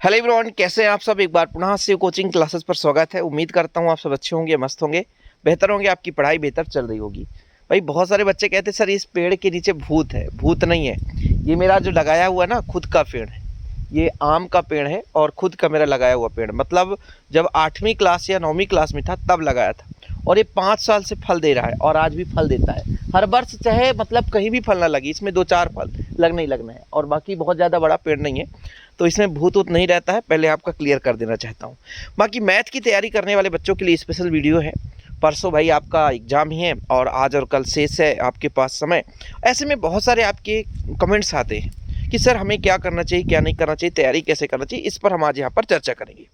Hello everyone, कैसे हैं आप सब। एक बार पुनः शिव कोचिंग क्लासेस पर स्वागत है। उम्मीद करता हूं आप सब अच्छे होंगे, मस्त होंगे, बेहतर होंगे, आपकी पढ़ाई बेहतर चल रही होगी। भाई बहुत सारे बच्चे कहते हैं सर इस पेड़ के नीचे भूत है। भूत नहीं है, ये मेरा जो लगाया हुआ ना खुद का पेड़ है। ये आम का पेड़ है और खुद का मेरा लगाया हुआ पेड़, मतलब जब 8वीं क्लास या 9वीं क्लास में था तब लगाया था। और ये 5 साल से फल दे रहा है और आज भी फल देता है हर वर्ष, चाहे मतलब कहीं भी फल ना लगे, इसमें 2-4 फल लगना ही लगना है। और बाकी बहुत ज़्यादा बड़ा पेड़ नहीं है, तो इसमें भूत ऊत नहीं रहता है, पहले आपका क्लियर कर देना चाहता हूँ। बाकी मैथ की तैयारी करने वाले बच्चों के लिए स्पेशल वीडियो है। परसों भाई आपका एग्ज़ाम ही है और आज और कल शेष है आपके पास समय। ऐसे में बहुत सारे आपके कमेंट्स आते हैं कि सर हमें क्या करना चाहिए, क्या नहीं करना चाहिए, तैयारी कैसे करना चाहिए। इस पर हम आज यहाँ पर चर्चा करेंगे।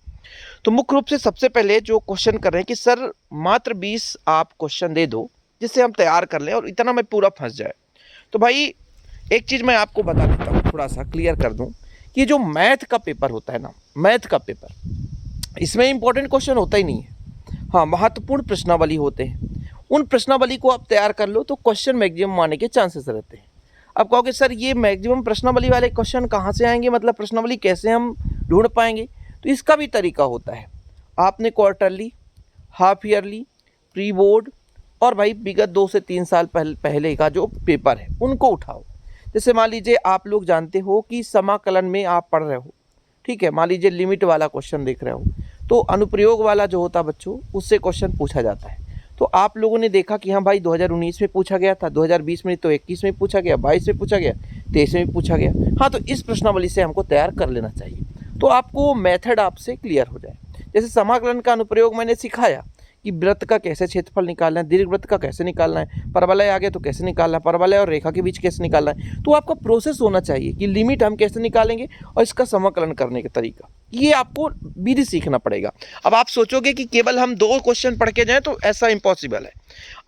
तो मुख्य रूप से सबसे पहले जो क्वेश्चन कर रहे हैं कि सर मात्र 20 आप क्वेश्चन दे दो जिससे हम तैयार कर लें और इतना में पूरा फंस जाए। तो भाई एक चीज़ मैं आपको बता देता हूँ, थोड़ा सा क्लियर कर दूँ कि जो मैथ का पेपर होता है ना, मैथ का पेपर, इसमें इंपॉर्टेंट क्वेश्चन होता ही नहीं है। हाँ, महत्वपूर्ण प्रश्नावली होते हैं। उन प्रश्नावली को आप तैयार कर लो तो क्वेश्चन मैक्सिमम आने के चांसेस रहते हैं। अब कहोगे सर ये मैक्सिमम प्रश्नावली वाले क्वेश्चन कहाँ से आएंगे, मतलब प्रश्नावली कैसे हम ढूंढ पाएंगे। तो इसका भी तरीका होता है। आपने quarterly, half yearly, pre board और भाई विगत 2 से 3 साल पहले का जो पेपर है उनको उठाओ। जैसे मान लीजिए आप लोग जानते हो कि समाकलन में आप पढ़ रहे हो, ठीक है। मान लीजिए लिमिट वाला क्वेश्चन देख रहे हो, तो अनुप्रयोग वाला जो होता है बच्चों, उससे क्वेश्चन पूछा जाता है। तो आप लोगों ने देखा कि हाँ भाई 2019 में पूछा गया था, 2020 में, तो 21 में पूछा गया, 22 में पूछा गया, 23 में भी पूछा गया। हाँ, तो इस प्रश्नावली से हमको तैयार कर लेना चाहिए तो आपको मेथड आपसे क्लियर हो जाए। जैसे समाकलन का अनुप्रयोग मैंने सिखाया कि वृत्त का कैसे क्षेत्रफल निकालना है, दीर्घ वृत्त का कैसे निकालना है, परवलय आ गया तो कैसे निकालना है, परवलय और रेखा के बीच कैसे निकालना है। तो आपका प्रोसेस होना चाहिए कि लिमिट हम कैसे निकालेंगे और इसका समाकलन करने का तरीका, ये आपको विधि सीखना पड़ेगा। अब आप सोचोगे कि केवल हम 2 क्वेश्चन पढ़ के जाएं, तो ऐसा इम्पॉसिबल है।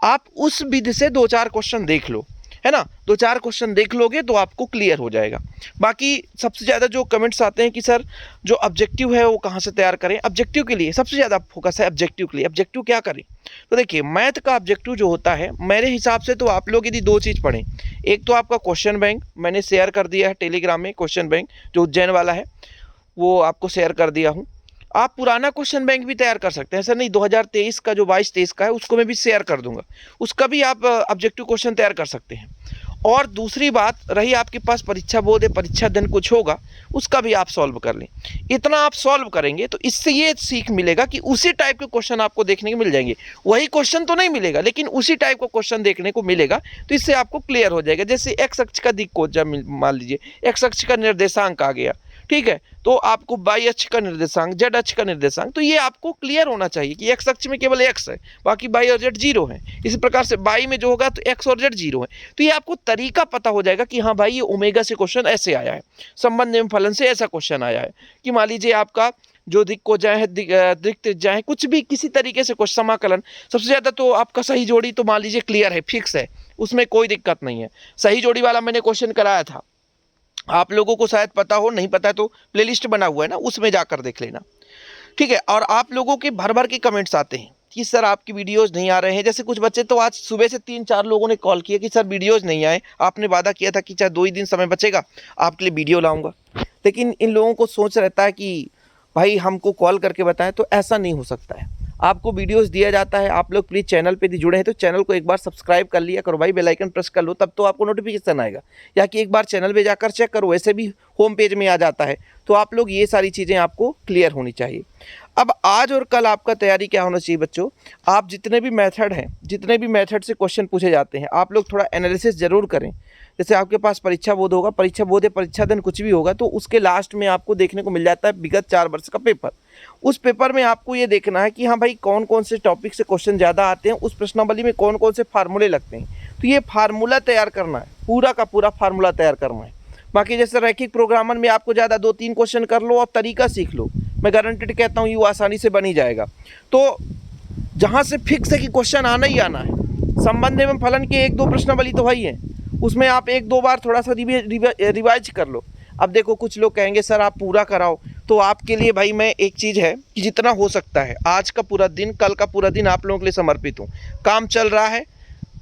आप उस विधि से 2-4 क्वेश्चन देख लो, है ना। 2-4 क्वेश्चन देख लोगे तो आपको क्लियर हो जाएगा। बाकी सबसे ज़्यादा जो कमेंट्स आते हैं कि सर जो ऑब्जेक्टिव है वो कहाँ से तैयार करें। ऑब्जेक्टिव के लिए सबसे ज़्यादा फोकस है ऑब्जेक्टिव के लिए। ऑब्जेक्टिव क्या करें, तो देखिए मैथ का ऑब्जेक्टिव जो होता है मेरे हिसाब से, तो आप लोग यदि 2 चीज़ पढ़ें। एक तो आपका क्वेश्चन बैंक मैंने शेयर कर दिया है टेलीग्राम में, क्वेश्चन बैंक जो उज्जैन वाला है वो आपको शेयर कर दिया हूँ। आप पुराना क्वेश्चन बैंक भी तैयार कर सकते हैं, ऐसा नहीं 2023 का जो 22-23 का है उसको मैं भी शेयर कर दूंगा, उसका भी आप ऑब्जेक्टिव क्वेश्चन तैयार कर सकते हैं। और दूसरी बात रही आपके पास परीक्षा बोर्ड है, परीक्षा दिन कुछ होगा, उसका भी आप सॉल्व कर लें। इतना आप सॉल्व करेंगे तो इससे ये सीख मिलेगा कि उसी टाइप के क्वेश्चन आपको देखने को मिल जाएंगे। वही क्वेश्चन तो नहीं मिलेगा लेकिन उसी टाइप का क्वेश्चन देखने को मिलेगा, तो इससे आपको क्लियर हो जाएगा। जैसे एक्स अक्ष का दिक् को जब मान लीजिए एक्स अक्ष का निर्देशांक आ गया, ठीक है, तो आपको वाई अक्ष का निर्देशांक, जेड अक्ष का निर्देशांक, तो ये आपको क्लियर होना चाहिए कि एक्स अक्ष में केवल एक्स है, बाकी वाई और जेड 0 है। इसी प्रकार से वाई में जो होगा तो एक्स और जेड 0 है। तो ये आपको तरीका पता हो जाएगा कि हाँ भाई ये ओमेगा से क्वेश्चन ऐसे आया है, संबंध एवं फलन से ऐसा क्वेश्चन आया है। कि मान लीजिए आपका जो दिक् को जाए है, दिक् त्रिज्या है, कुछ भी किसी तरीके से क्वेश्चन समाकलन, सबसे ज़्यादा तो आपका सही जोड़ी तो मान लीजिए क्लियर है, फिक्स है, उसमें कोई दिक्कत नहीं है। सही जोड़ी वाला मैंने क्वेश्चन कराया था, आप लोगों को शायद पता हो, नहीं पता है तो प्लेलिस्ट बना हुआ है ना, उसमें जाकर देख लेना, ठीक है। और आप लोगों के भर भर के कमेंट्स आते हैं कि सर आपकी वीडियोस नहीं आ रहे हैं। जैसे कुछ बच्चे तो आज सुबह से 3-4 लोगों ने कॉल किया कि सर वीडियोस नहीं आए, आपने वादा किया था कि चाहे 2 ही दिन समय बचेगा आपके लिए वीडियो लाऊंगा। लेकिन इन लोगों को सोच रहता है कि भाई हमको कॉल करके बताएं, तो ऐसा नहीं हो सकता है। आपको वीडियोस दिया जाता है, आप लोग प्लीज़ चैनल पे यदि जुड़े हैं तो चैनल को एक बार सब्सक्राइब कर लिया करो भाई, बेल आइकन प्रेस कर लो, तब तो आपको नोटिफिकेशन आएगा। या कि एक बार चैनल पे जाकर चेक करो, वैसे भी होम पेज में आ जाता है। तो आप लोग ये सारी चीज़ें आपको क्लियर होनी चाहिए। अब आज और कल आपका तैयारी क्या होना चाहिए बच्चों, आप जितने भी मेथड हैं, जितने भी मेथड से क्वेश्चन पूछे जाते हैं, आप लोग थोड़ा एनालिसिस ज़रूर करें। जैसे आपके पास परीक्षा बोर्ड होगा, परीक्षा बोर्ड या परीक्षा दिन कुछ भी होगा, तो उसके लास्ट में आपको देखने को मिल जाता है विगत 4 वर्ष का पेपर। उस पेपर में आपको ये देखना है कि हाँ भाई कौन कौन से टॉपिक से क्वेश्चन ज़्यादा आते हैं, उस प्रश्नावली में कौन कौन से फार्मूले लगते हैं। तो ये फार्मूला तैयार करना है, पूरा का पूरा फार्मूला तैयार करना है। बाकी जैसे रैखिक प्रोग्रामर में आपको ज़्यादा 2-3 क्वेश्चन कर लो और तरीका सीख लो, मैं गारंटेड कहता हूँ ये आसानी से बन ही जाएगा। तो जहाँ से फिक्स है कि क्वेश्चन आना ही आना है, संबंध एवं फलन के 1-2 प्रश्नावली तो वही है, उसमें आप 1-2 बार थोड़ा सा रिवाइज कर लो। अब देखो कुछ लोग कहेंगे सर आप पूरा कराओ, तो आपके लिए भाई मैं एक चीज़ है कि जितना हो सकता है आज का पूरा दिन, कल का पूरा दिन आप लोगों के लिए समर्पित हूँ। काम चल रहा है,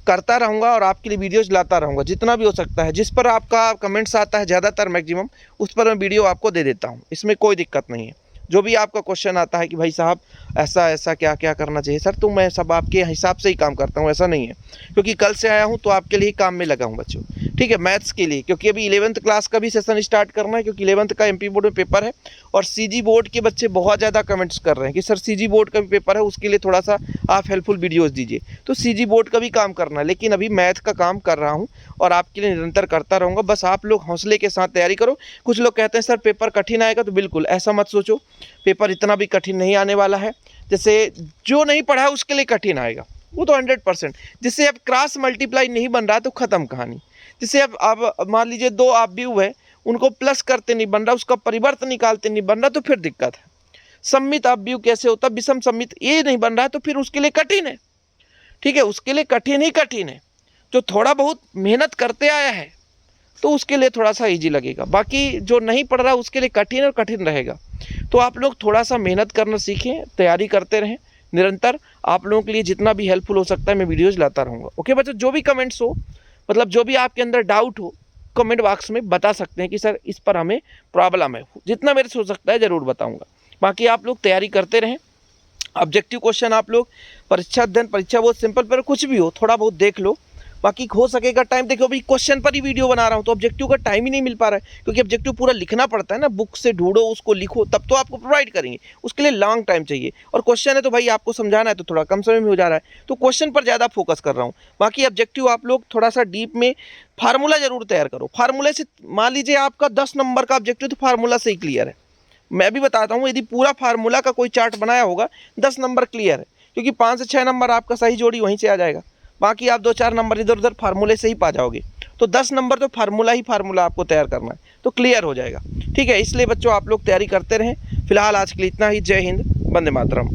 करता रहूँगा और आपके लिए वीडियोज़ लाता रहूँगा जितना भी हो सकता है। जिस पर आपका कमेंट्स आता है ज़्यादातर मैक्सिमम, उस पर मैं वीडियो आपको दे देता हूँ, इसमें कोई दिक्कत नहीं है। जो भी आपका क्वेश्चन आता है कि भाई साहब ऐसा ऐसा क्या क्या करना चाहिए सर, तो मैं सब आपके हिसाब से ही काम करता हूँ, ऐसा नहीं है। क्योंकि कल से आया हूँ तो आपके लिए ही काम में लगा हूँ बच्चों, ठीक है, मैथ्स के लिए। क्योंकि अभी 11th क्लास का भी सेशन स्टार्ट करना है, क्योंकि 11th का MP बोर्ड में पेपर है और CG बोर्ड के बच्चे बहुत ज़्यादा कमेंट्स कर रहे हैं कि सर CG बोर्ड का भी पेपर है, उसके लिए थोड़ा सा आप हेल्पफुल वीडियोज़ दीजिए। तो CG बोर्ड का भी काम करना है, लेकिन अभी मैथ का काम कर रहा हूँ और आपके लिए निरंतर करता रहूँगा। बस आप लोग हौसले के साथ तैयारी करो। कुछ लोग कहते हैं सर पेपर कठिन आएगा, तो बिल्कुल ऐसा मत सोचो, पेपर इतना भी कठिन नहीं आने वाला है। जैसे जो नहीं पढ़ा है उसके लिए कठिन आएगा, वो तो 100%। जिससे अब क्रॉस मल्टीप्लाई नहीं बन रहा तो ख़त्म कहानी। जिससे अब मान लीजिए 2 ऑब्जेक्टिव है, उनको प्लस करते नहीं बन रहा, उसका परिवर्त निकालते नहीं बन रहा, तो फिर दिक्कत है। सममित ऑब्जेक्टिव कैसे होता, विषम सममित, ये नहीं बन रहा तो फिर उसके लिए कठिन है, ठीक है, उसके लिए कठिन ही कठिन है। जो थोड़ा बहुत मेहनत करते आया है तो उसके लिए थोड़ा सा इजी लगेगा, बाकी जो नहीं पढ़ रहा उसके लिए कठिन और कठिन रहेगा। तो आप लोग थोड़ा सा मेहनत करना सीखें, तैयारी करते रहें निरंतर। आप लोगों के लिए जितना भी हेल्पफुल हो सकता है मैं वीडियोज़ लाता रहूँगा। ओके बच्चों, जो भी कमेंट्स हो, मतलब जो भी आपके अंदर डाउट हो, कमेंट बॉक्स में बता सकते हैं कि सर इस पर हमें प्रॉब्लम है। जितना मेरे से हो सकता है ज़रूर बताऊँगा। बाकी आप लोग तैयारी करते रहें। ऑब्जेक्टिव क्वेश्चन आप लोग परीक्षा अध्ययन, परीक्षा बहुत सिंपल पर कुछ भी हो थोड़ा बहुत देख लो। बाकी हो सकेगा टाइम, देखो अभी क्वेश्चन पर ही वीडियो बना रहा हूँ तो ऑब्जेक्टिव का टाइम ही नहीं मिल पा रहा है, क्योंकि ऑब्जेक्टिव पूरा लिखना पड़ता है ना, बुक से ढूंढो उसको लिखो, तब तो आपको प्रोवाइड करेंगे, उसके लिए लॉन्ग टाइम चाहिए। और क्वेश्चन है तो भाई आपको समझाना है तो थोड़ा कम समय में हो जा रहा है, तो क्वेश्चन पर ज़्यादा फोकस कर रहा हूँ। बाकी ऑब्जेक्टिव आप लोग थोड़ा सा डीप में फार्मूला जरूर तैयार करो। फार्मूले से मान लीजिए आपका 10 नंबर का ऑब्जेक्टिव तो फार्मूला से ही क्लियर है। मैं भी बताता हूँ, यदि पूरा फार्मूला का कोई चार्ट बनाया होगा 10 नंबर क्लियर है, क्योंकि 5 से 6 नंबर आपका सही जोड़ी वहीं से आ जाएगा। बाकी आप 2-4 नंबर इधर उधर फार्मूले से ही पा जाओगे। तो 10 नंबर तो फार्मूला ही फार्मूला आपको तैयार करना है, तो क्लियर हो जाएगा, ठीक है। इसलिए बच्चों आप लोग तैयारी करते रहें। फिलहाल आज के लिए इतना ही। जय हिंद, वंदे मातरम।